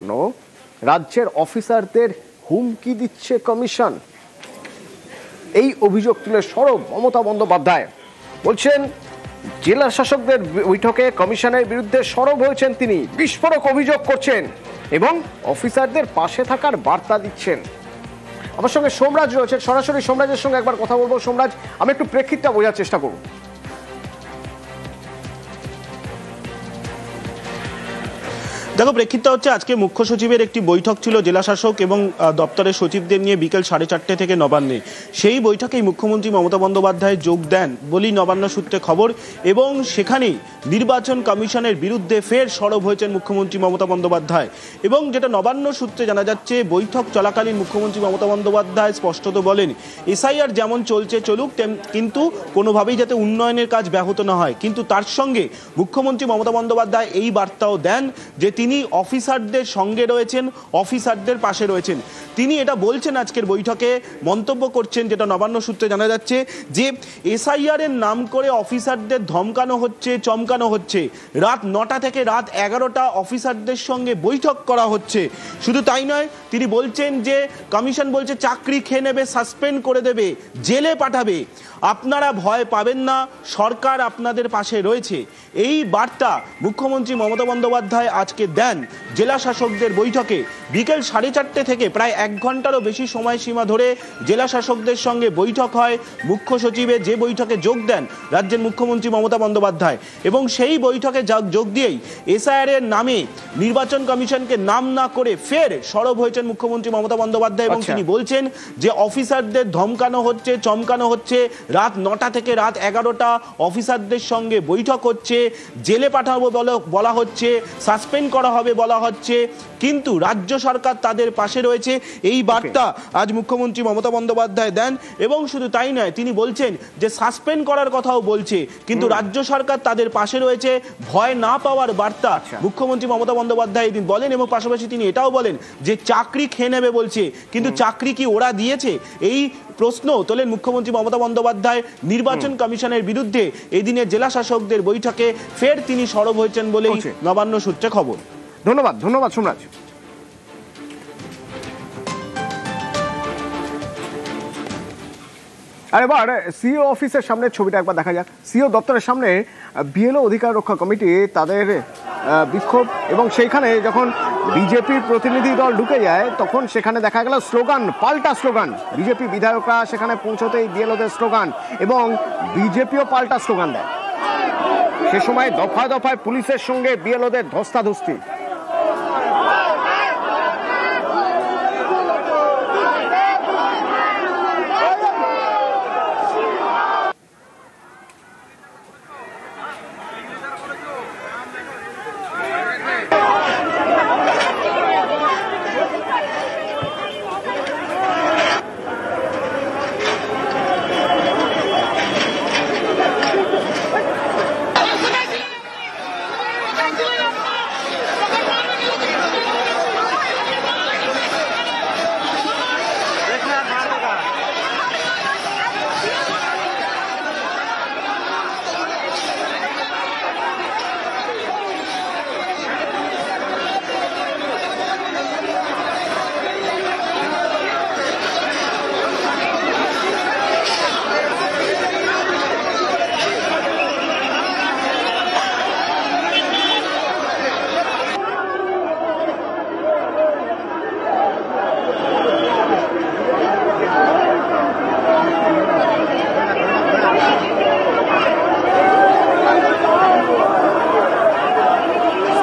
রাজ্যের অফিসারদের হুমকি দিচ্ছে কমিশন। এই অভিযোগ তুলে সরব মমতা বন্দ্যোপাধ্যায়। বলছেন জেলা শাসকদের বৈঠকে কমিশনের বিরুদ্ধে সরব হয়েছেন তিনি, বিস্ফোরক অভিযোগ করছেন এবং অফিসারদের পাশে থাকার বার্তা দিচ্ছেন। আমার সঙ্গে সোমরাজ রয়েছেন, সরাসরি সোমরাজের সঙ্গে একবার কথা বলবো। সোমরাজ, আমি একটু প্রেক্ষিতটা বোঝার চেষ্টা করব। দেখো, প্রেক্ষিতটা হচ্ছে আজকে মুখ্য সচিবের একটি বৈঠক ছিল জেলা শাসক এবং দপ্তরের সচিবদের নিয়ে বিকেল 4:30 থেকে নবান্নে। সেই বৈঠকেই মুখ্যমন্ত্রী মমতা বন্দ্যোপাধ্যায় যোগ দেন বলেই নবান্ন সূত্রে খবর, এবং সেখানেই নির্বাচন কমিশনের বিরুদ্ধে ফের সরব হয়েছেন মুখ্যমন্ত্রী মমতা বন্দ্যোপাধ্যায়। এবং যেটা নবান্ন সূত্রে জানা যাচ্ছে, বৈঠক চলাকালীন মুখ্যমন্ত্রী মমতা বন্দ্যোপাধ্যায় স্পষ্টত বলেন এসআইআর যেমন চলছে চলুক, কিন্তু কোনোভাবেই যাতে উন্নয়নের কাজ ব্যাহত না হয়। কিন্তু তার সঙ্গে মুখ্যমন্ত্রী মমতা বন্দ্যোপাধ্যায় এই বার্তাও দেন যে তিনি অফিসারদের সঙ্গে রয়েছেন, অফিসারদের পাশে রয়েছেন। তিনি এটা বলছেন আজকের বৈঠকে, মন্তব্য করছেন, যেটা নবান্ন সূত্রে জানা যাচ্ছে, যে এসআইআর এর নাম করে অফিসারদের ধমকানো হচ্ছে, চমকানো হচ্ছে। রাত 9টা থেকে রাত 11টা অফিসারদের সঙ্গে বৈঠক করা হচ্ছে। শুধু তাই নয়, তিনি বলছেন যে কমিশন বলছে চাকরি খেয়ে নেবে, সাসপেন্ড করে দেবে, জেলে পাঠাবে। আপনারা ভয় পাবেন না, সরকার আপনাদের পাশে রয়েছে। এই বার্তা মুখ্যমন্ত্রী মমতা বন্দ্যোপাধ্যায় আজকে দেন জেলা শাসকদের বৈঠকে। বিকেল 4:30 থেকে প্রায় 1 ঘন্টারও বেশি সময়সীমা ধরে জেলা শাসকদের সঙ্গে বৈঠক হয় মুখ্য সচিবের, যে বৈঠকে যোগ দেন রাজ্যের মুখ্যমন্ত্রী মমতা বন্দ্যোপাধ্যায়। এবং সেই বৈঠকে যোগ দিয়েই এসআইআর এর নামে নির্বাচন কমিশনকে নাম না করে ফের সরব হয়েছেন মুখ্যমন্ত্রী মমতা বন্দ্যোপাধ্যায়। এবং তিনি বলছেন যে অফিসারদের ধমকানো হচ্ছে, চমকানো হচ্ছে। রাত 9টা থেকে রাত 11টা অফিসারদের সঙ্গে বৈঠক হচ্ছে, জেলে পাঠাবো বলা হচ্ছে, সাসপেন্ড করা হবে বলা হচ্ছে, কিন্তু রাজ্য সরকার তাদের পাশে রয়েছে। এই বার্তা আজ মুখ্যমন্ত্রী মমতা বন্দ্যোপাধ্যায় দেন। এবং শুধু তাই নয়, তিনি বলছেন যে সাসপেন্ড করার কথাও বলছে, কিন্তু রাজ্য সরকার তাদের পাশে রয়েছে, ভয় না পাওয়ার বার্তা মুখ্যমন্ত্রী মমতা বন্দ্যোপাধ্যায় এদিন বলেন। এবং পাশাপাশি তিনি এটাও বলেন যে চাকরি খেয়ে নেবে বলছে, কিন্তু চাকরি কি ওরা দিয়েছে? এই প্রশ্ন তোলেন মুখ্যমন্ত্রী মমতা বন্দ্যোপাধ্যায় নির্বাচন কমিশনের বিরুদ্ধে। এদিনে জেলা শাসকদের বৈঠকে ফের তিনি সরব হয়েছেন বলেই নবান্ন সূত্রে খবর। ধন্যবাদ সোমরাজ। আর এবার সিও অফিসের সামনে ছবিটা একবার দেখা যাক। সিও দপ্তরের সামনে বিএলও অধিকার রক্ষা কমিটি তাদের বিক্ষোভ, এবং সেইখানে যখন বিজেপির প্রতিনিধি দল ঢুকে যায় তখন সেখানে দেখা গেল স্লোগান, পাল্টা স্লোগান। বিজেপি বিধায়করা সেখানে পৌঁছতেই বিএলওদের স্লোগান, এবং বিজেপিও পাল্টা স্লোগান দেয়। সে সময় দফায় দফায় পুলিশের সঙ্গে বিএলওদের ধস্তাধস্তি।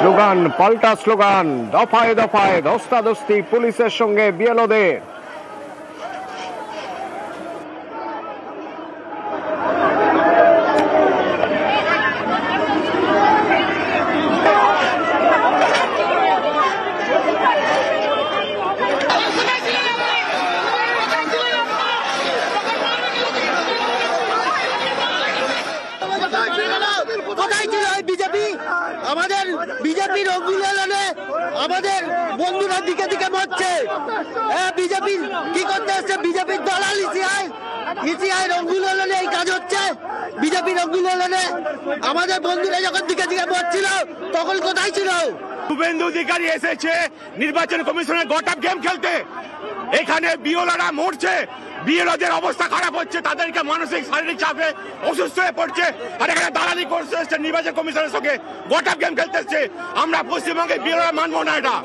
স্লোগান, পাল্টা স্লোগান, দফায় দফায় ধস্তাধস্তি পুলিশের সঙ্গে বিএলওদের। আমাদের বিজেপির অগ্নিলালনে আমাদের বন্ধুরা দিকে দিকে মরছে। বিজেপি কি করতে আসছে? বিজেপির দলাল ইসিআই অগ্নিলালনে এই কাজ হচ্ছে। বিজেপির অগ্নিলালনে আমাদের বন্ধুরা যখন দিকে দিকে মরছিল তখন কোথায় ছিল? শুভেন্দু অধিকারী এসেছে নির্বাচন কমিশনের গটআপ গেম খেলতে। এখানে বিএলওরা মরছে, বিএলওদের অবস্থা খারাপ হচ্ছে, তাদেরকে মানসিক শারীরিক চাপে অসুস্থ হয়ে পড়ছে, আর এখানে দালালি করতে এসছে নির্বাচন কমিশনের সঙ্গে গটআপ গেম খেলতে এসছে। আমরা পশ্চিমবঙ্গে বিএলওরা মানবো না এটা।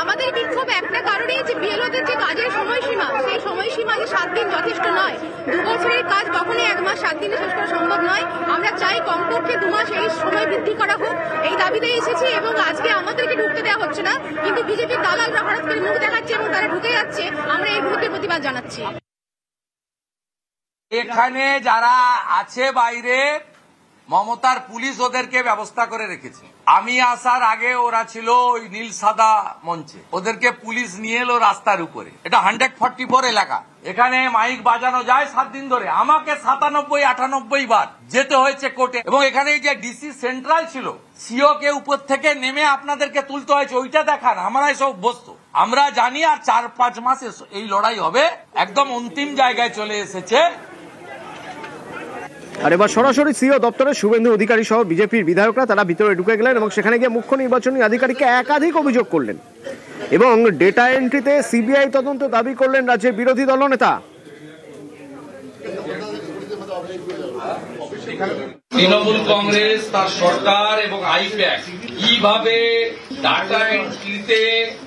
আমাদের বিক্ষোভ একটা কারণেই যে বিএলওদের যে কাজের সময়সীমা, সেই সময়সীমা যে 7 দিন যথেষ্ট নয়। 2 বছরের কাজ কখনোই 1 মাস 7 দিনে শেষ করা সম্ভব নয়। আমরা চাই কমপক্ষে 2 মাস এই সময় বৃদ্ধি করা হোক, এই দাবিতে এসেছি। এবং আজকে আমাদেরকে ঢুকতে দেওয়া হচ্ছে না, কিন্তু বিজেপির দালালরা হঠাৎ করে মুখ দেখাচ্ছে এবং তারা ঢুকে যাচ্ছে। আমরা এই বিরুদ্ধে প্রতিবাদ জানাচ্ছি। এখানে যারা আছে বাইরে, মমতার পুলিশ ওদেরকে ব্যবস্থা করে রেখেছে। আমি আসার আগে ওরা ছিল ওই নীল সাদা মঞ্চে, ওদেরকে পুলিশ নিয়ে এলো রাস্তার উপরে। এটা 144 এলাকা, এখানে মাইক বাজানো যায় 7 দিন ধরে। আমাকে 97-98 বার যেতে হয়েছে কোর্টে। এবং এখানে যে ডিসি সেন্ট্রাল ছিল, সিও কে উপর থেকে নেমে আপনাদেরকে তুলতে হয়েছে, ওইটা দেখান। আমরা এসব অভ্যস্ত, আমরা জানি। আর 4-5 মাস এই লড়াই হবে, একদম অন্তিম জায়গায় চলে এসেছে। আর এবার সরাসরি সিও দপ্তরে শুভেন্দু অধিকারী সহ বিজেপির বিধায়করা তারা ভিতরে ঢুকে গেলেন এবং সেখানে গিয়ে মুখ্য নির্বাচনী আধিকারিককে একাধিক অভিযোগ করলেন এবং ডেটা এন্ট্রিতে সিবিআই তদন্ত দাবি করলেন রাজ্যের বিরোধী দলনেতা। তৃণমূল কংগ্রেস, তার সরকার এবং আইপ্যাক কিভাবে ডাটা এন্ট্রিতে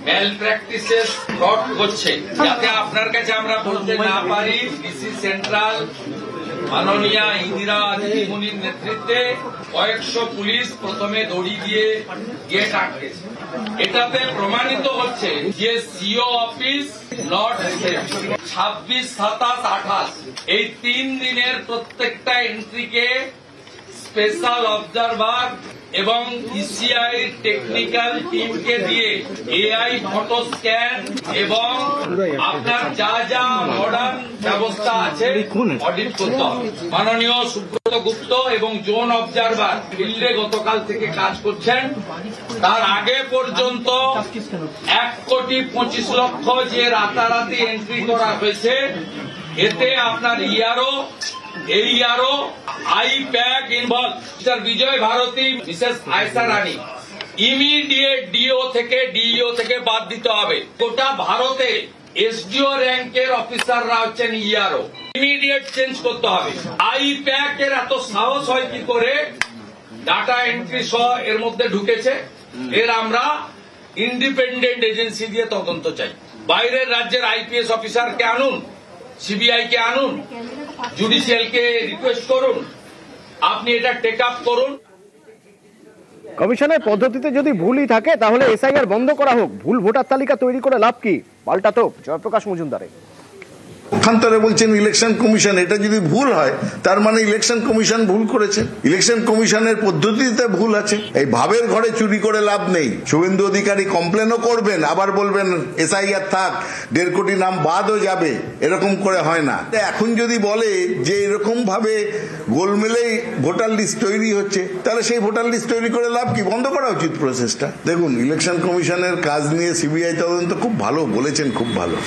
ম্যাল প্র্যাকটিসেস ফ্রড করছে, যাতে আপনার কাছে আমরা বলতে না পারি। ডিসি সেন্ট্রাল মাননীয়া ইন্দিরা দিদিমণির নেতৃত্বে কয়েকশো পুলিশ প্রথমে দড়ি দিয়ে গেট আটকেছে। এটাতে প্রমাণিত হচ্ছে যে সিও অফিস নট সেফ। 26, 27, 28 এই 3 দিনের প্রত্যেকটা এন্ট্রিকে স্পেশাল অবজারভার এবং ইসিআই টেকনিক্যাল টিমকে দিয়ে এআই ফটো স্ক্যান এবং আপনার যা যা মডার্ন ব্যবস্থা আছে অডিট করতে হবে। মাননীয় সুব্রত গুপ্ত এবং জোন অবজারভার ফিল্ডে গতকাল থেকে কাজ করছেন। তার আগে পর্যন্ত 1,25,00,000 যে রাতারাতি এন্ট্রি করা হয়েছে, এতে আপনার আইপ্যাক ইনভলভ। মিস্টার বিজয় ভারতী, মিসেস আয়সা রানী ইমিডিয়েট ডিও থেকে ডিইও থেকে বাদ দিতে হবে। গোটা ভারতে এসডিও র্যাঙ্কের অফিসাররা হচ্ছেন ইমিডিয়েট চেঞ্জ করতে হবে। আইপ্যাক এর এত সাহস হয় কি করে ডাটা এন্ট্রি সহ এর মধ্যে ঢুকেছে? এর আমরা ইন্ডিপেন্ডেন্ট এজেন্সি দিয়ে তদন্ত চাই। বাইরের রাজ্যের আইপিএস অফিসারকে আনুন, সিবিআই কে আনুন, জুডিশিয়ালকে রিকোয়েস্ট করুন, আপনি এটা টেক আপ করুন। কমিশনের পদ্ধতিতে যদি ভুলই থাকে তাহলে এসআইআর বন্ধ করা হোক। ভুল ভোটার তালিকা তৈরি করে লাভ কি? পাল্টা তো জয়প্রকাশ মজুমদারে। পক্ষান্তরে বলছেন ইলেকশন কমিশন, এটা যদি ভুল হয় তার মানে ইলেকশন কমিশন ভুল করেছে। ইলেকশন কমিশনের পদ্ধতিতে ভুল আছে। এই ভাবের ঘরে চুরি করে লাভ নেই। শুভেন্দু অধিকারী কমপ্লেনও করবেন, আবার বলবেন এসআইআর থাক, 1.5 কোটি নাম বাদও যাবে। এরকম করে হয় না। এখন যদি বলে যে এরকম ভাবে গোলমেলেই ভোটার লিস্ট তৈরি হচ্ছে, তাহলে সেই ভোটার লিস্ট তৈরি করে লাভ কি? বন্ধ করা উচিত প্রসেসটা। দেখুন, ইলেকশন কমিশনের কাজ নিয়ে সিবিআই তদন্ত খুব ভালো বলেছেন, খুব ভালো।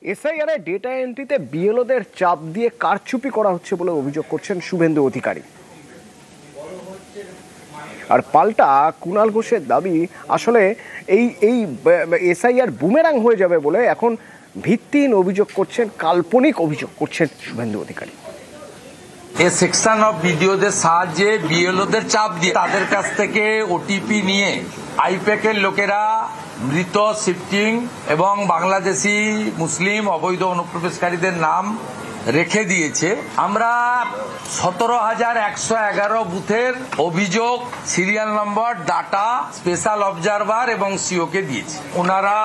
এসআইআর এর ডেটা এন্ট্রিতে বিএলওদের চাপ দিয়ে কারচুপি করা হচ্ছে বলে অভিযোগ করছেন শুভেন্দু অধিকারী। আর পাল্টা কুণাল ঘোষের দাবি আসলে এই এসআইআর বুমেরাং হয়ে যাবে বলে এখন ভিত্তিহীন অভিযোগ করছেন, কাল্পনিক অভিযোগ করছেন শুভেন্দু অধিকারী। এই সেকশন অফ ভিডিওদের সাহায্যে বিএলওদের চাপ দিয়ে তাদের কাছ থেকে ওটিপি নিয়ে আইপ্যাকের লোকেরা মৃত, শিফটিং এবং বাংলাদেশি মুসলিম অবৈধ অনুপ্রবেশকারীদের নাম রেখে দিয়েছে। আমরা 17,111 বুথের অভিযোগ, serial number, data special observer এবং সিওকে দিয়েছি। ওনারা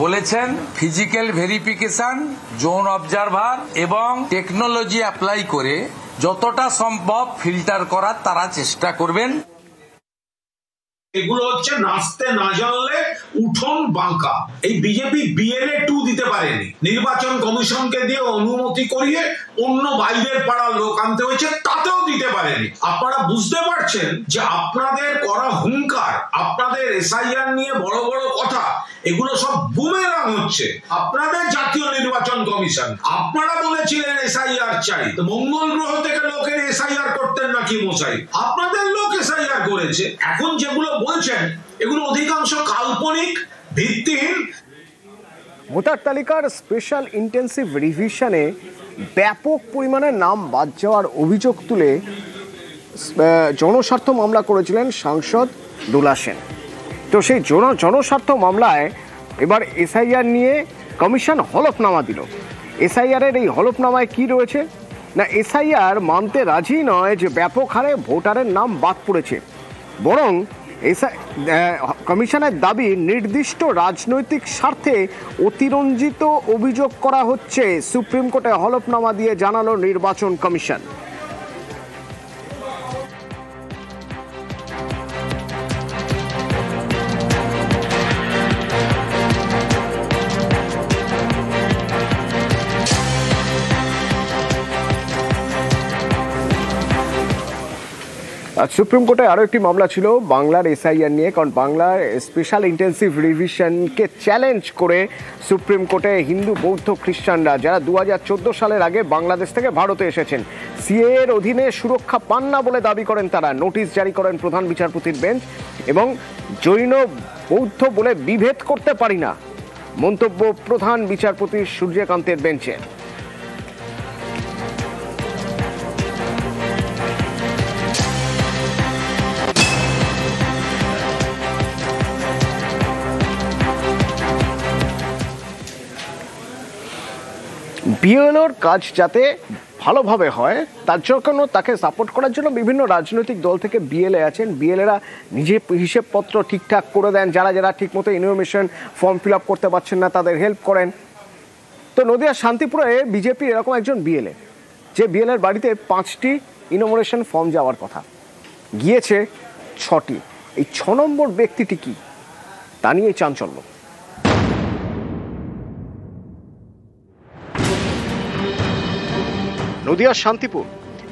বলেছেন ফিজিক্যাল ভেরিফিকেশন, জোন অবজারভার এবং টেকনোলজি অ্যাপ্লাই করে যতটা সম্ভব ফিল্টার করার তারা চেষ্টা করবেন। এগুলো হচ্ছে নাচতে না জানলে উঠোন বাঁকা। এই বিজেপি বিএলএ 2 দিতে পারেনি, নির্বাচন কমিশনকে দিয়ে অনুমতি করিয়ে অন্য বাইরের পাড়ার লোক আনতে হয়েছে, তাতেও দিতে পারেনি। আপনারা বুঝতে পারছেন যে আপনাদের করা হুঙ্কার, আপনাদের এসআইআর নিয়ে বড় বড় কথা, এগুলো সব বুমেরাং হচ্ছে। আপনাদের জাতীয় নির্বাচন কমিশন, আপনারা বলেছিলেন এসআইআর চাই, তো মঙ্গল গ্রহ থেকে লোকের এসআইআর করতেন নাকি মশাই? আপনাদের লোক এসআইআর করেছে। এখন যেগুলো বলছেন এগুলো অধিকাংশ কাল্পনিক, ভিত্তিহীন। ভোটার তালিকার স্পেশাল ইন্টেন্সিভ রিভিশনে ব্যাপক পরিমাণে নাম বাদ যাওয়ার অভিযোগ তুলে জনস্বার্থ মামলা করেছিলেন সাংসদ দুলা সেন। তো সেই জনস্বার্থ মামলায় এবার এসআইআর নিয়ে কমিশন হলফনামা দিল। এসআইআরের এই হলফনামায় কি রয়েছে না, এসআইআর মানতে রাজি নয় যে ব্যাপক হারে ভোটারের নাম বাদ পড়েছে, বরং কমিশনের দাবি নির্দিষ্ট রাজনৈতিক স্বার্থে অতিরঞ্জিত অভিযোগ করা হচ্ছে। সুপ্রিম কোর্টে হলফনামা দিয়ে জানালো নির্বাচন কমিশন। আজ সুপ্রিম কোর্টে আরও একটি মামলা ছিল বাংলার এসআইআর নিয়ে, কারণ বাংলার স্পেশাল ইন্টেন্সিভ রিভিশনকে চ্যালেঞ্জ করে সুপ্রিম কোর্টে হিন্দু, বৌদ্ধ, খ্রিস্টানরা যারা 2014 সালের আগে বাংলাদেশ থেকে ভারতে এসেছেন সিএ এর অধীনে সুরক্ষা পান না বলে দাবি করেন তারা। নোটিশ জারি করেন প্রধান বিচারপতির বেঞ্চ এবং জৈন বৌদ্ধ বলে বিভেদ করতে পারি না মন্তব্য প্রধান বিচারপতি সূর্যকান্তের বেঞ্চের। বিএলওর কাজ যাতে ভালোভাবে হয় তার জন্য তাকে সাপোর্ট করার জন্য বিভিন্ন রাজনৈতিক দল থেকে বিএলএ আছেন। বিএলএরা নিজে হিসেবপত্র ঠিকঠাক করে দেন, যারা যারা ঠিকমতো ইনফরমেশন ফর্ম ফিল আপ করতে পারছেন না তাদের হেল্প করেন। তো নদিয়া শান্তিপুরে বিজেপির এরকম একজন বিএলএ, যে বিএলএর বাড়িতে 5টি ইনফরমেশন ফর্ম যাওয়ার কথা, গিয়েছে 6টি। এই 6 নম্বর ব্যক্তিটি কি তা নিয়ে চাঞ্চল্য। নদিয়ার শান্তিপুর,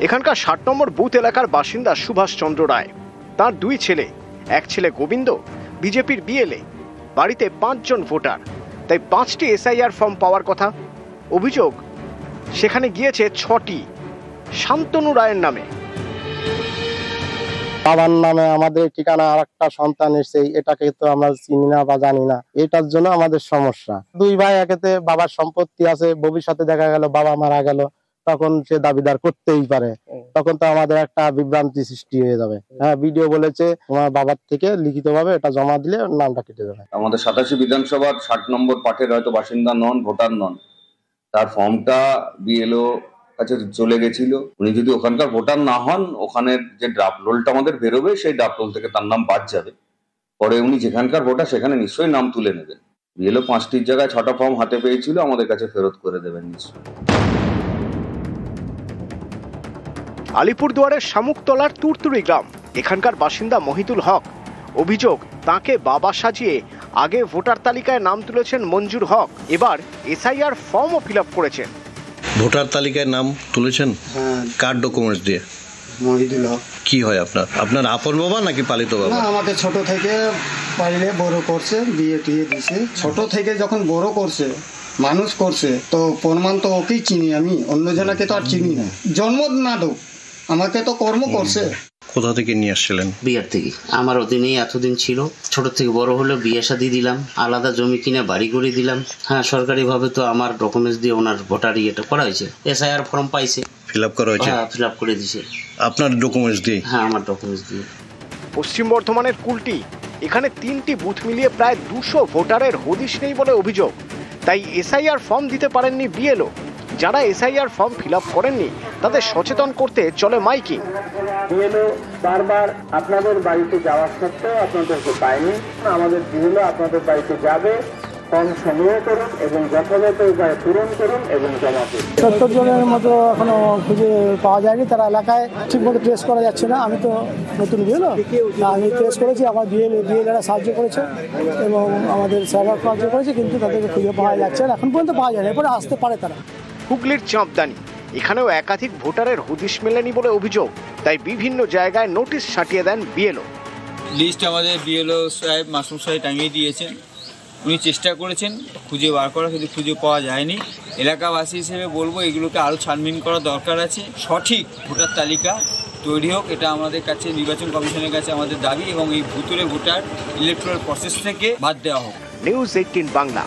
এখানকার 60 নম্বর বুথ এলাকার বাসিন্দা সুভাষ চন্দ্র রায়, তার 2 ছেলে, এক ছেলে গোবিন্দ বিজেপির বিএলএ, বাড়িতে 5 জন ভোটার, তাই 5টি এসআইআর ফর্ম পাওয়ার কথা। অভিযোগ সেখানে গিয়েছে 6টি শান্তনু রায়ের নামে। বাবার নামে আমাদের ঠিকানা আর একটা সন্তান এসে, এটাকে তো আমরা চিনি না বা জানি না, এটার জন্য আমাদের সমস্যা। 2 ভাই একেতে বাবার সম্পত্তি আছে, ভবিষ্যতে দেখা গেল বাবা মারা গেল, তখন সে দাবিদার করতেই পারে, তখন তো আমাদের একটা বিভ্রান্তি সৃষ্টি হয়ে যাবে। হ্যাঁ, ভিডিও বলেছে তোমার বাবার থেকে লিখিতভাবে এটা জমা দিলে নামটা কেটে যাবে। আমাদের 87 বিধানসভার 60 নম্বর পার্টের হয়তো বাসিন্দা নন, ভোটার নন, তার ফর্মটা বিএলও কাছে চলে গেছিল। উনি যদি ওখানকার ভোটার না হন, ওখানের যে ড্রাফট রোলটা আমাদের বেরোবে সেই ড্রাফট রোল থেকে তার নাম বাদ যাবে। পরে উনি যেখানকার ভোটার সেখানে নিশ্চয়ই নাম তুলে নেবেন। বিএলও 5টির জায়গায় 6টা ফর্ম হাতে পেয়েছিল, আমাদের কাছে ফেরত করে দেবেন নিশ্চয়ই। আলিপুরদুয়ারের শামুকতলার তুরতুরি গ্রাম, এখানকার বাসিন্দা মহিদুল হক। অভিযোগ তাকে বাবা সাজিয়ে আগে ভোটার তালিকায় নাম তুলেছেন মঞ্জুর হক, এবার এসআইআর ফর্মও ফিল আপ করেছেন। ভোটার তালিকায় নাম তুলেছেন? হ্যাঁ। কার ডকুমেন্টস দিয়ে? মহিদুল হক। কি হয় আপনার? আপনার আপন বাবা নাকি পালিত বাবা? না, আমাকে ছোট থেকে পাইলে বড় করছে, বিয়ে টিয়ে দিছে। ছোট থেকে যখন বড় করছে, মানুষ করছে, তো প্রমাণ তো ওকেই চিনি আমি, অন্য জনকে তো আর চিনি না। জন্ম না দোক, আমাকে তো কর্ম করছে। কোথা থেকে নিয়ে আসছিলেন? বিহার থেকে। আমার অধীনেই এতদিন ছিল, ছোট থেকে বড় হলো, বিয়ে শাদী দিলাম, আলাদা জমি কিনে বাড়ি করে দিলাম। হ্যাঁ, সরকারি ভাবে তো আমার ডকুমেন্টস দিয়ে ওনার ভোটার ইয়েটা করা হয়েছে, এসআইআর ফর্ম পাইছে, ফিল আপ করা হয়েছে। হ্যাঁ, ফিল আপ করে দিয়েছে। আপনার ডকুমেন্টস দিয়ে? হ্যাঁ, আমার ডকুমেন্টস দিয়ে। পশ্চিম বর্ধমানের কুলটি, এখানে 3টি বুথ মিলিয়ে প্রায় 200 ভোটারের হদিশ নেই বলে অভিযোগ, তাই এসআইআর ফর্ম দিতে পারেননি বিএলও। যারা এসআইআর ফর্ম ফিল আপ করেননি তাদের সচেতন করতে চলে মাইকিং। বিএলও বারবার আপনাদের বাড়িতে যাওয়ার সত্ত্বেও আপনাদেরকে পায়নি। আমাদের বিএলও আপনাদের বাড়িতে যাবে, ফর্ম সংগ্রহ করুন এবং যথাযথ উপায়ে পূরণ করুন এবং জমা করুন। 70 জনের মতো এখনো খুঁজে পাওয়া যায়নি, তারা এলাকায় ঠিকমতো ট্রেস করা যাচ্ছে না। আমি তো নতুন বিএলও, আমি ট্রেস করেছি, আমার বিএলএরা সাহায্য করেছে এবং আমাদের সার্ভার সাহায্য করেছে, কিন্তু তাদেরকে খুঁজে পাওয়া যাচ্ছে না, এখন পর্যন্ত পাওয়া যায়নি। এরপরে আসতে পারে তারা। হুগলির চাঁপদানি, এখানেও একাধিক ভোটারের হদিশ মেলেনি বলে অভিযোগ, তাই বিভিন্ন জায়গায় নোটিশ ছাটিয়ে দেন বিএলও। লিস্ট আমাদের বিএলও সাহেব, মাসুম সাহেব টাঙিয়ে দিয়েছেন। উনি চেষ্টা করেছেন খুঁজে বার করা, কিন্তু খুঁজে পাওয়া যায়নি। এলাকাবাসী হিসেবে বলবো এগুলোকে আরও ছানবিন করা দরকার আছে। সঠিক ভোটার তালিকা তৈরি হোক, এটা আমাদের কাছে নির্বাচন কমিশনের কাছে আমাদের দাবি, এবং এই ভুতুড়ে ভোটার ইলেকট্রাল প্রসেস থেকে বাদ দেওয়া হোক। নিউজ 18 বাংলা।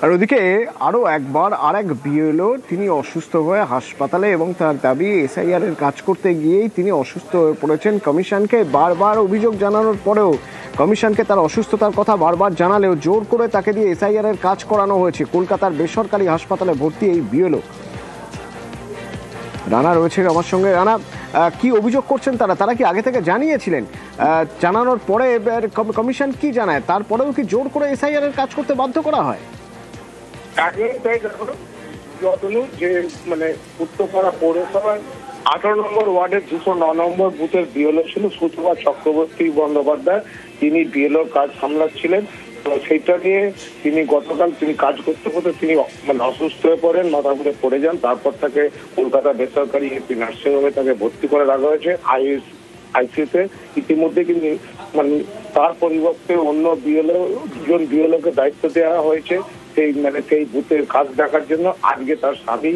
আর ওদিকে আরও একবার আরেক বিএলও তিনি অসুস্থ হয়ে হাসপাতালে, এবং তার দাবি এসআইআর এর কাজ করতে গিয়েই তিনি অসুস্থ হয়ে পড়েছেন। কমিশনকে বারবার অভিযোগ জানানোর পরেও, কমিশনকে তার অসুস্থতার কথা বারবার জানালেও জোর করে তাকে দিয়ে এসআইআর এর কাজ করানো হয়েছে। কলকাতার বেসরকারি হাসপাতালে ভর্তি এই বিএলও। রানা রয়েছে আমার সঙ্গে। রানা, কি অভিযোগ করছেন তারা কি আগে থেকে জানিয়েছিলেন? জানানোর পরে কমিশন কি জানায়? তারপরেও কি জোর করে এসআইআর এর কাজ করতে বাধ্য করা হয়? যে মানে উত্তরপাড়া পৌরসভায় 18 নম্বর ওয়ার্ডের 209 নম্বর বুথের বিএলও ছিল সুতপা চক্রবর্তী বন্দ্যোপাধ্যায়। তিনি বিএলওর কাজ সামলাচ্ছিলেন। তো সেইটা নিয়ে তিনি গতকাল কাজ করতে করতে তিনি মানে অসুস্থ হয়ে পড়েন, মাথা ঘুরে পড়ে যান। তারপর তাকে কলকাতা বেসরকারি একটি নার্সিংহোমে তাকে ভর্তি করে রাখা হয়েছে আইসিইউতে। ইতিমধ্যে কিন্তু মানে তার পরিবর্তে অন্য দুজন বিএলওকে দায়িত্ব দেওয়া হয়েছে সেই বুথের কাজ দেখার জন্য। আজকে তার স্বামী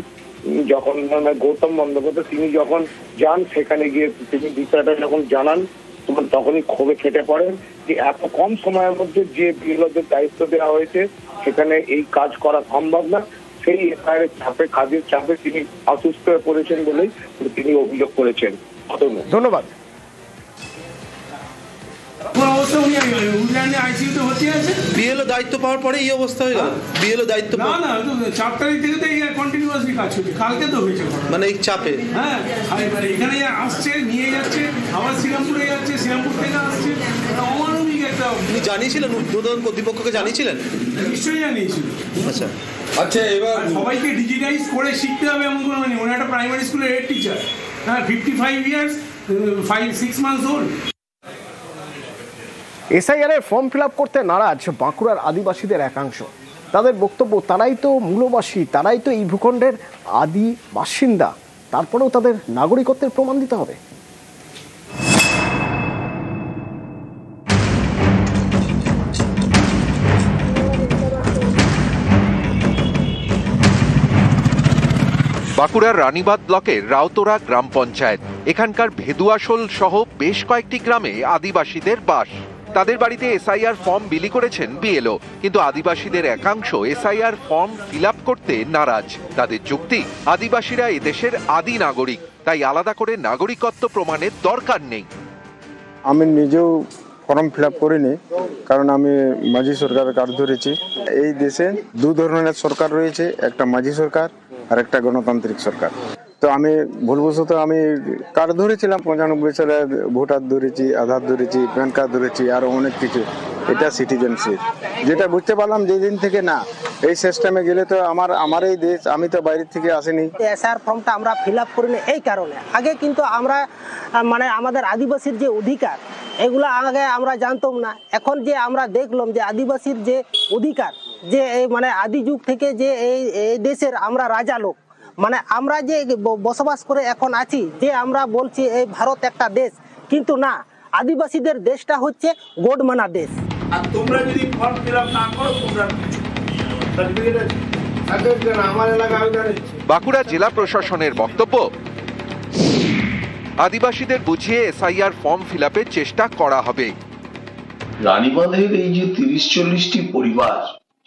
যখন মানে গৌতম বন্দ্যোপাধ্যায় তিনি যখন যান, সেখানে গিয়ে তিনি বিষয়টা যখন জানান, তখনই ক্ষোভে ফেটে পড়েন যে এত কম সময়ের মধ্যে যে বিএলওদের দায়িত্ব দেওয়া হয়েছে সেখানে এই কাজ করা সম্ভব না। সেই এসআইআর চাপে, কাজের চাপে তিনি অসুস্থ হয়ে পড়েছেন বলেই তিনি অভিযোগ করেছেন। ধন্যবাদ। বিএলও দায়িত্ব পাওয়ার পরে এই অবস্থা হয়ে গেল। বিএলও দায়িত্ব না 4 তারিখ থেকে তো এই কন্টিনিউয়াসলি কাজ হচ্ছে, কালকে তো হয়েছে মানে এই চাপে। হ্যাঁ, এখানে আসছে, নিয়ে যাচ্ছে, আবার শ্রীরামপুরে যাচ্ছে, শ্রীরামপুর থেকে আসছে, অমানবিক একটা। আপনি জানিয়েছিলেন, উদ্বোধন কর্তৃপক্ষকে জানিয়েছিলেন? নিশ্চয়ই জানিয়েছিল। আচ্ছা আচ্ছা, এবার সবাইকে ডিজিটাইজ করে শিখতে হবে এমন কোনো মানে, উনি একটা প্রাইমারি স্কুলের হেড টিচার। হ্যাঁ, 55 ইয়ার্স 5-6 মান্থস ওল্ড। এসআইআর এর ফর্ম ফিল আপ করতে নারাজ বাঁকুড়ার আদিবাসীদের একাংশ। তাদের বক্তব্য, তারাই তো মূলবাসী, তারাই তো এই ভূখণ্ডের আদি বাসিন্দা, তারপরেও তাদের নাগরিকত্বের প্রমাণ দিতে হবে। বাঁকুড়ার রানীবাঁধ ব্লকের রাউতরা গ্রাম পঞ্চায়েত। এখানকার ভেদুয়াশোল সহ বেশ কয়েকটি গ্রামে আদিবাসীদের বাস। তাদের বাড়িতে এসআইআর ফর্ম বিলি করেছেন বিএলও, কিন্তু আদিবাসীদের একাংশ এসআইআর ফর্ম ফিল আপ করতে নারাজ। তাদের যুক্তি, আদিবাসীরা এদেশের আদি নাগরিক, তাই আলাদা করে নাগরিকত্ব প্রমাণের দরকার নেই। আমি নিজেও ফর্ম ফিল আপ করিনি, কারণ আমি মাঝি সরকারের কার্ড ধরেছি। এই দেশে দু ধরনের সরকার রয়েছে, একটা মাঝি সরকার আর একটা গণতান্ত্রিক সরকার। তো আমি ভুলবশত আমি কার্ড ধরেছিলাম, 95 সালে ভোটার ধরেছি, আধার ধরেছি, প্যান কার্ড ধরেছি, আরো অনেক কিছু। এটা সিটিজেনশিপ, যেটা বুঝতে পারলাম যেদিন থেকে না এই সিস্টেমে গেলে তো আমার এই দেশ, আমি তো বাইরে থেকে আসিনি। এসআর ফর্মটা আমরা ফিল আপ করিনি এই কারণে, আগে কিন্তু আমরা মানে আমাদের আদিবাসীর যে অধিকার এগুলো আগে আমরা জানতাম না। এখন যে আমরা দেখলাম যে আদিবাসীর যে অধিকার, যে মানে আদি যুগ থেকে যে এই দেশের আমরা রাজা লোক, মানে আমরা যে বসবাস করে এখন আছি, যে আমরা বলছি এই ভারত একটা দেশ, কিন্তু না, আদিবাসীদের দেশটা হচ্ছে গোডমানা দেশ। আর তোমরা যদি ফর্ম ফিল আপ না করো, তোমরা বাঁকুড়া জেলা প্রশাসনের বক্তব্য, আদিবাসীদের বুঝিয়ে এসআইআর ফর্ম ফিল আপের চেষ্টা করা হবে। রানীবাঁধের এই যে 30-40টি পরিবার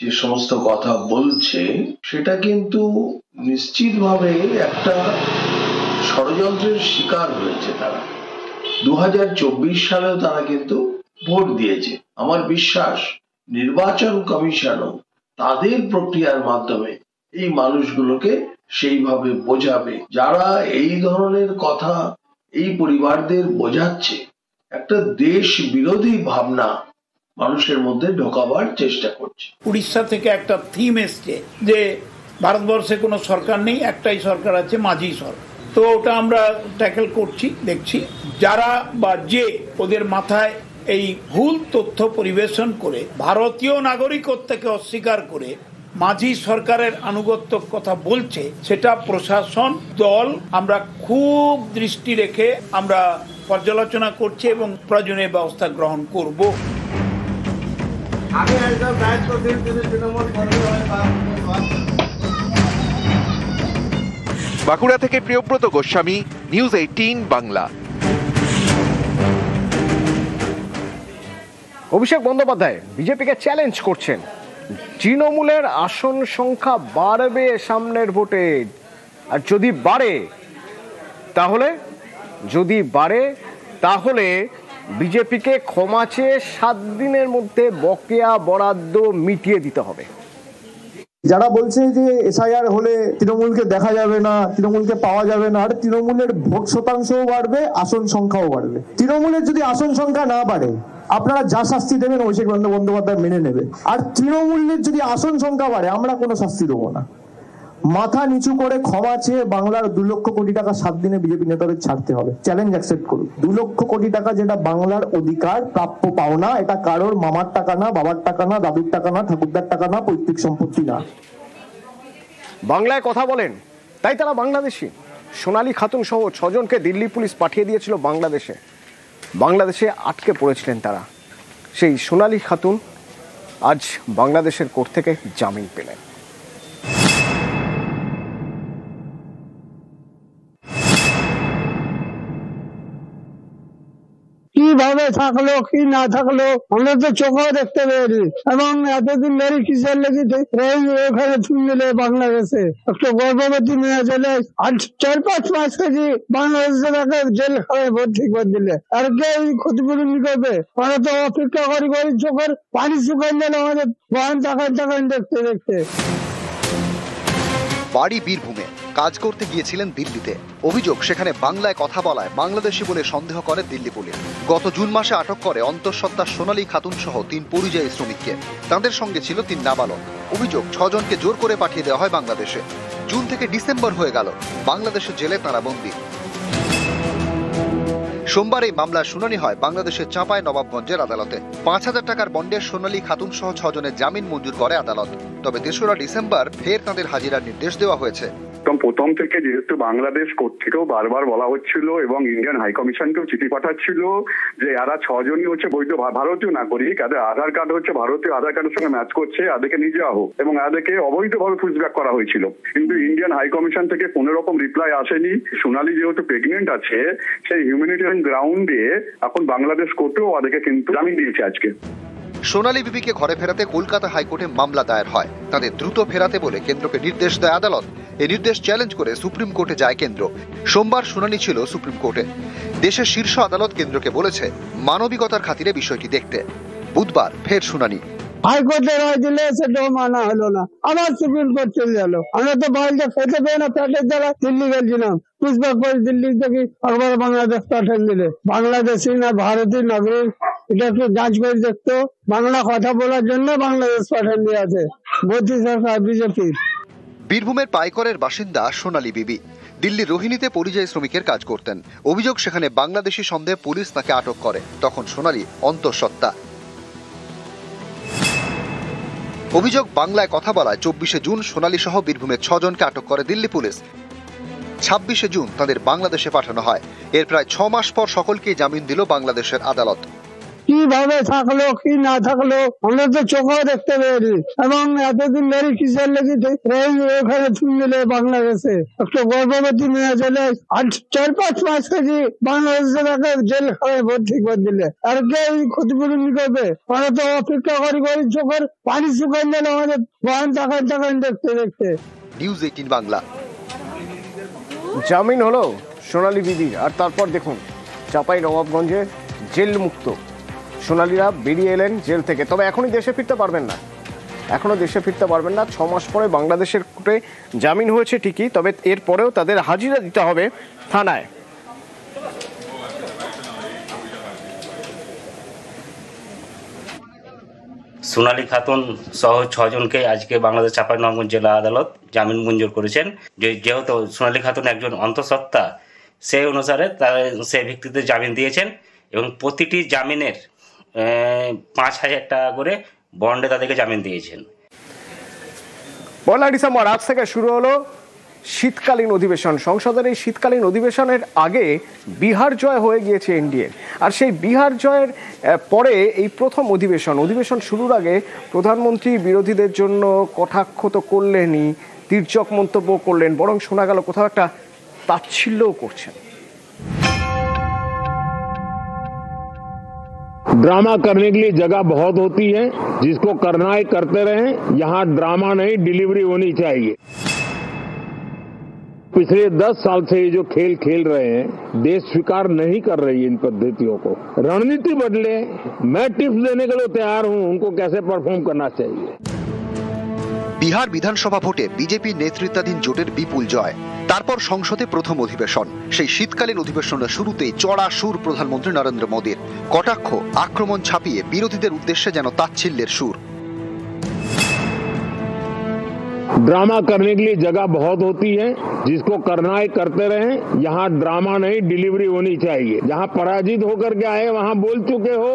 যে সমস্ত কথা বলছে, সেটা কিন্তু নিশ্চিতভাবে একটা ষড়যন্ত্রের শিকার হয়েছে তারা। 2024 সালেও তারা কিন্তু ভোট দিয়েছে। আমার বিশ্বাস নির্বাচন কমিশনও তাদের প্রক্রিয়ার মাধ্যমে এই মানুষগুলোকে সেইভাবে বোঝাবে। যারা এই ধরনের কথা এই পরিবারদের বোঝাচ্ছে, একটা দেশ বিরোধী ভাবনা মানুষের মধ্যে ঢোকাবার চেষ্টা করছে। উড়িষ্যা থেকে একটা থিম এসছে যে ভারতবর্ষে কোনো সরকার নেই, একটাই সরকার আছে, মাঝি সরকার। তো ওটা আমরা ট্যাকেল করছি, দেখছি। যারা বা যে ওদের মাথায় এই ভুল তথ্য পরিবেশন করে ভারতীয় নাগরিকত্বকে অস্বীকার করে মাঝি সরকারের আনুগত্য কথা বলছে, সেটা প্রশাসন দল আমরা খুব দৃষ্টি রেখে আমরা পর্যালোচনা করছি এবং প্রয়োজনীয় ব্যবস্থা গ্রহণ করব। বাঁকুড়া থেকে প্রিয়ব্রত গোস্বামী, নিউজ 18 বাংলা। অভিষেক বন্দ্যোপাধ্যায় বিজেপিকে চ্যালেঞ্জ করছেন, তৃণমূলের আসন সংখ্যা বাড়বে সামনের ভোটে, আর যদি বাড়ে তাহলে বিজেপিকে ক্ষমা চেয়ে 7 দিনের মধ্যে বকেয়া বরাদ্দ মিটিয়ে দিতে হবে। যারা বলছে যে এসআইআর হলে তৃণমূলকে দেখা যাবে না, তৃণমূলকে পাওয়া যাবে না, আর তৃণমূলের ভোট শতাংশও বাড়বে, আসন সংখ্যাও বাড়বে। তৃণমূলের যদি আসন সংখ্যা না বাড়ে আপনারা যা শাস্তি দেবেন অভিষেক বন্দ্যোপাধ্যায় মেনে নেবে, আর তৃণমূলের যদি আসন সংখ্যা বাড়ে আমরা কোনো শাস্তি দেবো না। মাথা নিচু করে ক্ষমা চেয়ে বাংলার 2 লক্ষ কোটি টাকা 7 দিনে বিজেপি নেতাদের ছাড়তে হবে। চ্যালেঞ্জ অ্যাকসেপ্ট করুন। 2 লক্ষ কোটি টাকা যেটা বাংলার অধিকার, প্রাপ্য পাওনা, এটা কারোর মামার টাকা না, বাবার টাকা না, দাদুর টাকা না, ঠাকুরদার টাকা না, পৈতৃক সম্পত্তি না। বাংলায় কথা বলেন তাই তারা বাংলাদেশি। সোনালী খাতুন সহ 6 জনকে দিল্লি পুলিশ পাঠিয়ে দিয়েছিল বাংলাদেশে আটকে পড়েছিলেন তারা। সেই সোনালী খাতুন আজ বাংলাদেশের কোর্ট থেকে জামিন পেলেন। কিভাবে থাকলো কি না থাকলো আমরা তো চোখেও দেখতে পেয়েছি, এবং এতদিন ধরে কিসের লেগে ওখানে দিলে বাংলাদেশে একটা গর্ভবতী মেয়ে চলে 4-5 মাস কেজি বাংলাদেশে তাকে জেল খানায় ভর্তি করে দিলে, আর কে ক্ষতিপূরণ করবে? আমরা তো অপেক্ষা করি চোখের পানি শুকাই দিলে আমাদের বয়ান তাকান দেখতে। বাড়ি বীরভূমে, কাজ করতে গিয়েছিলেন দিল্লিতে। অভিযোগ সেখানে বাংলায় কথা বলায় বাংলাদেশি বলে সন্দেহ করে দিল্লি পুলিশ। গত জুন মাসে আটক করে অন্তঃসত্ত্বা সোনালী খাতুন সহ 3 পরিযায়ী শ্রমিককে। তাদের সঙ্গে ছিল 3 নাবালক। অভিযোগ 6 জনকে জোর করে পাঠিয়ে দেওয়া হয় বাংলাদেশে। জুন থেকে ডিসেম্বর হয়ে গেল, বাংলাদেশের জেলে তারা বন্দী। সোমবার এই মামলার শুনানি হয় বাংলাদেশের চাঁপাই নবাবগঞ্জের আদালতে। 5,000 টাকার বন্ডে সোনালী খাতুন সহ 6 জনের জামিন মঞ্জুর করে আদালত। তবে 3রা ডিসেম্বর ফের তাদের হাজিরার নির্দেশ দেওয়া হয়েছে। প্রথম থেকে যেহেতু বাংলাদেশ কোর্ট থেকেও বারবার বলা হচ্ছিল এবং ইন্ডিয়ান হাই কমিশনকেও চিঠি পাঠাচ্ছিল যে এরা 6 জনই হচ্ছে বৈধ ভারতীয় নাগরিক, এদের আধার কার্ড হচ্ছে ভারতীয় আধার কার্ডের সঙ্গে ম্যাচ করছে, এদেরকে নিয়ে যাওয়া হোক, এবং এদেরকে অবৈধভাবে পুশব্যাক করা হয়েছিল। কিন্তু ইন্ডিয়ান হাই কমিশন থেকে কোনো রকম রিপ্লাই আসেনি। সোনালী যেহেতু প্রেগনেন্ট আছে, সেই হিউম্যানিটেরিয়ান গ্রাউন্ডে এখন বাংলাদেশ কোর্টেও ওদেরকে কিন্তু জামিন দিয়েছে আজকে। সোনালী বিবিকে ঘরে ফেরাতে কলকাতা হাইকোর্টে মামলা দায়ের হয়। তাদের দ্রুত ফেরাতে বলে কেন্দ্রকে নির্দেশ দেয় আদালত। এই নির্দেশ চ্যালেঞ্জ করে সুপ্রিম কোর্টে যায় কেন্দ্র। সোমবার শুনানি ছিল সুপ্রিম কোর্টে। দেশের শীর্ষ আদালত কেন্দ্রকে বলেছে মানবিকতার খাতিরে বিষয়টি দেখতে। বুধবার ফের শুনানি। হাইকোর্টে রায় দিলে সেটাও মানা হলো না, আবার সুপ্রিম কোর্ট চলে গেল। আমরা তো বাইরে খেতে পেয়ে না, পেটের দ্বারা দিল্লি গেছিলাম, পুষ্পক করে দিল্লি থেকে একবার বাংলাদেশ পাঠিয়ে দিলে। বাংলাদেশি না ভারতীয় নাগরিক এটা একটু যাঞ্চ করে দেখতো। বাংলা কথা বলার জন্য বাংলাদেশ পাঠিয়ে দিয়ে আছে মোদী সরকার, বিজেপির। বীরভূমের পাইকরের বাসিন্দা সোনালী বিবি দিল্লির রোহিণীতে পরিযায়ী শ্রমিকের কাজ করতেন। অভিযোগ সেখানে বাংলাদেশি সন্দেহে পুলিশ তাকে আটক করে। তখন সোনালী অন্তঃসত্ত্বা। অভিযোগ বাংলায় কথা বলায় 24শে জুন সোনালী সহ বীরভূমের 6 জনকে আটক করে দিল্লি পুলিশ। 26শে জুন তাদের বাংলাদেশে পাঠানো হয়। এর প্রায় 6 মাস পর সকলকেই জামিন দিল বাংলাদেশের আদালত। কিভাবে থাকলো কি না থাকলো আমরা তো চোখেও দেখতে পেয়েছি, এবং এতদিন ধরে কিসের লেগে ওখানে দিলে বাংলাদেশে একটা গর্ভবতী মেয়ে চলে 4-5 মাস কেজি বাংলাদেশে তাকে জেল খানায় ভর্তি করে দিলে, আর কে ক্ষতিপূরণ করবে? আমরা তো অপেক্ষা করি চোখের পানি শুকাই দিলে আমাদের বয়ান তাকান দেখতে। নিউজ 18 বাংলা। জামিন হলো সোনালী বিবির, আর তারপর দেখুন চাঁপাই নবাবগঞ্জে জেল মুক্ত সোনালীরা বেরিয়ে এলেন জেল থেকে। তবে এখনই দেশে ফিরতে পারবেন না, 6 মাস পরে বাংলাদেশের কোর্টে জামিন হয়েছে ঠিকই, তবে এরপরেও তাদের হাজিরা দিতে হবে থানায়। সোনালী খাতুন সহ 6 জনকে আজকে বাংলাদেশ চাঁপাইনবাবগঞ্জ জেলা আদালত জামিন মঞ্জুর করেছেন। যেহেতু সোনালী খাতুন একজন অন্তঃসত্ত্বা, সেই অনুসারে সেই ভিত্তিতে জামিন দিয়েছেন, এবং প্রতিটি জামিনের 5,000 টাকা করে বন্ডে তাদেরকে জামিন দিয়েছেন। 1 ডিসেম্বর আজ থেকে শুরু হলো শীতকালীন অধিবেশন। সংসদের এই শীতকালীন অধিবেশনের আগে বিহার জয় হয়ে গিয়েছে এনডিএর, আর সেই বিহার জয়ের পরে এই প্রথম অধিবেশন শুরুর আগে প্রধানমন্ত্রী বিরোধীদের জন্য কটাক্ষ তো করলেনই, তীর্যক মন্তব্য করলেন, বরং শোনা গেল কোথাও একটা তাচ্ছিল্যও করছেন। ड्रामा करने के लिए जगह बहुत होती है, जिसको करना है करते रहें। यहाँ ड्रामा नहीं, डिलीवरी होनी चाहिए। पिछले 10 साल से ये जो खेल खेल रहे हैं, देश स्वीकार नहीं कर रही है इन पद्धतियों को। रणनीति बदले, मैं टिप्स देने के लिए तैयार हूं उनको कैसे परफॉर्म करना चाहिए। বিহার বিধানসভা ভোটে বিজেপি নেতৃত্বাধীন জোটের বিপুল জয়, তারপর সংসদে প্রথম অধিবেশন। সেই শীতকালীন অধিবেশনের শুরুতেই চড়া সুর প্রধানমন্ত্রী নরেন্দ্র মোদীর, কটাক্ষ আক্রমণ ছাপিয়ে বিরোধীদের উদ্দেশ্যে যেন তাচ্ছিল্যের সুর। ड्रामा करने के लिए जगह बहुत होती है, जिसको करना है करते रहें। यहाँ ड्रामा नहीं, डिलीवरी होनी चाहिए। जहाँ पराजित होकर के आए वहाँ बोल चुके हो,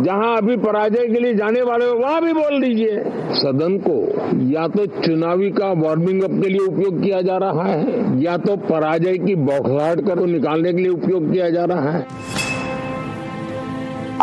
जहाँ अभी पराजय के लिए जाने वाले हो वहाँ भी बोल दीजिए। सदन को या तो चुनावी का वार्मिंग अप के लिए उपयोग किया जा रहा है, या तो पराजय की बौखलाहट को निकालने के लिए उपयोग किया जा रहा है।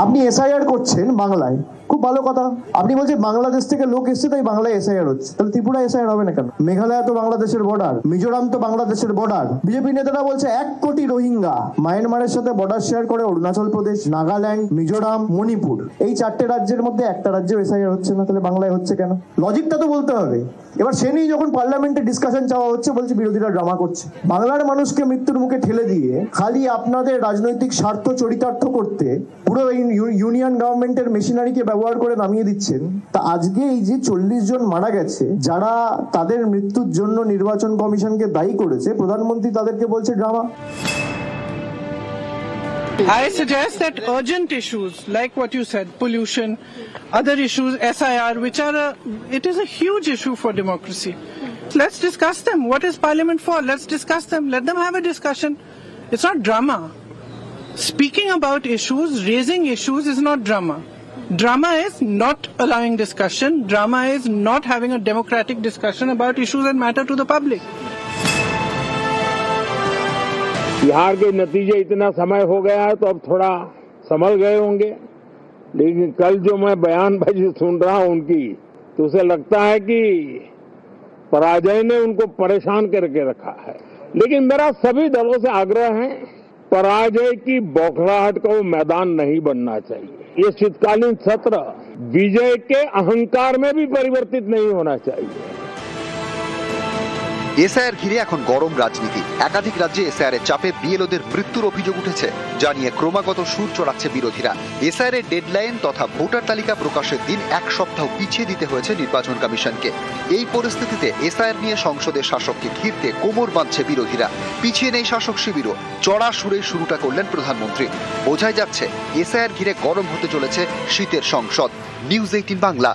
আপনি এসআইআর করছেন বাংলায়, খুব ভালো কথা। আপনি বলছেন বাংলাদেশ থেকে লোক এসছে তাই বাংলায় এসআইআর হচ্ছে, তাহলে ত্রিপুরা এসআইআর হবে না কেন? মেঘালয় তো বাংলাদেশের বর্ডার, মিজোরাম তো বাংলাদেশের বর্ডার। বিজেপি নেতারা বলছে 1 কোটি রোহিঙ্গা মায়ানমারের সাথে বর্ডার শেয়ার করে অরুণাচল প্রদেশ, নাগাল্যান্ড, মিজোরাম, মণিপুর, এই 4টে রাজ্যের মধ্যে একটা রাজ্যেও এসআইআর হচ্ছে না, তাহলে বাংলায় হচ্ছে কেন? লজিকটা তো বলতে হবে। এবার সে নিয়ে যখন পার্লামেন্টে ডিসকাশন চাওয়া হচ্ছে, বলছে বিরোধীরা ড্রামা করছে। বাংলার মানুষকে মৃত্যুর মুখে ঠেলে দিয়ে খালি আপনাদের রাজনৈতিক স্বার্থ চরিতার্থ করতে পুরো ইউনিয়ন গভর্নমেন্টের মেশিনারিকে ব্যবহার করে নামিয়ে দিচ্ছেন। তা আজকে এই যে 40 জন মারা গেছে, যারা তাদের মৃত্যুর জন্য নির্বাচন কমিশনকে দায়ী করেছে, প্রধানমন্ত্রী তাদেরকে বলছে drama. I suggest that urgent issues like what you said, pollution, other issues, SIR, which are it is a huge issue for democracy. Let's discuss them. What is Parliament for? Let's discuss them. Let them have a discussion. It's not drama. Speaking about issues, raising issues is not drama. Drama is not allowing discussion. Drama is not having a democratic discussion about issues that matter to the public. Bihar के नतीजे इतना समय हो गया है तो अब थोड़ा संभल गए होंगे, लेकिन कल जो मैं बयानबाजी सुन रहा हूं उनकी, तो उसे लगता है कि पराजय ने उनको परेशान करके रखा है। लेकिन मेरा सभी दलों से आग्रह है, पराजय की बौखलाहट का वो मैदान नहीं बनना चाहिए। ये शीतकालीन सत्र विजय के अहंकार में भी परिवर्तित नहीं होना चाहिए। এসআইআর ঘিরে এখন গরম রাজনীতি। একাধিক রাজ্যে এসআইআর এর চাপে বিএলওদের মৃত্যুর অভিযোগ উঠেছে, যা নিয়ে ক্রমাগত সুর চড়াচ্ছে বিরোধীরা। এসআইআর এর ডেডলাইন তথা ভোটার তালিকা প্রকাশের দিন 1 সপ্তাহ পিছিয়ে দিতে হয়েছে নির্বাচন কমিশনকে। এই পরিস্থিতিতে এসআইআর নিয়ে সংসদের শাসককে ঘিরতে কোমর বাঁধছে বিরোধীরা। পিছিয়ে নেই শাসক শিবিরও, চড়া সুরে শুরুটা করলেন প্রধানমন্ত্রী। বোঝাই যাচ্ছে এসআইআর ঘিরে গরম হতে চলেছে শীতের সংসদ। নিউজ 18 বাংলা।